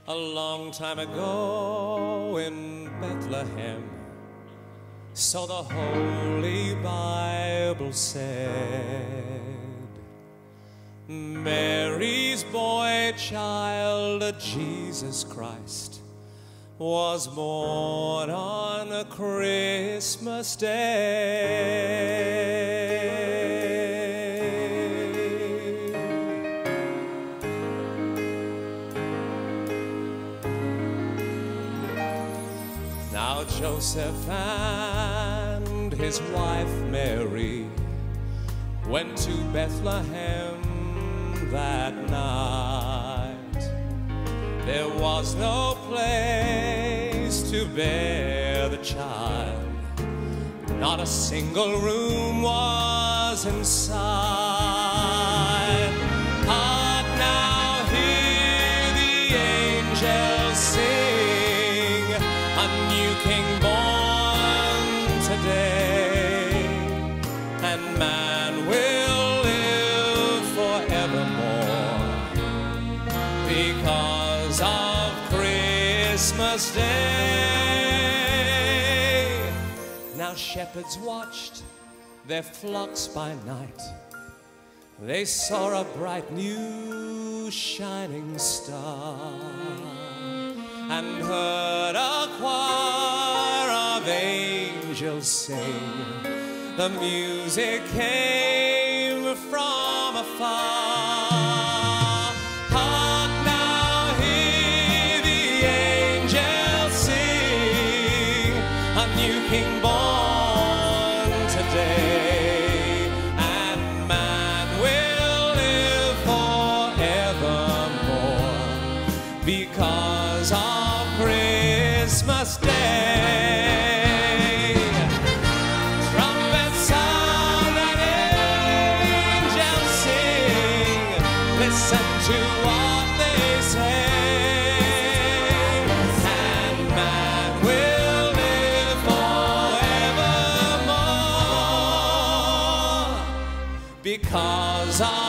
A long time ago in Bethlehem, so the Holy Bible said, Mary's boy child, Jesus Christ, was born on a Christmas day. Now Joseph and his wife Mary went to Bethlehem that night. There was no place to bear the child, not a single room was in sight. Hark now, hear the angels sing, a new king born today, and man will live forevermore because of Christmas Day. Now shepherds watched their flocks by night. They saw a bright new shining star and heard a choir of angels sing. The music came from afar. Hark now, hear the angels sing, a new king born today, and man will live forevermore because of Christmas Day. Trumpets sound and angels sing, listen to what they say, and man will live forevermore because of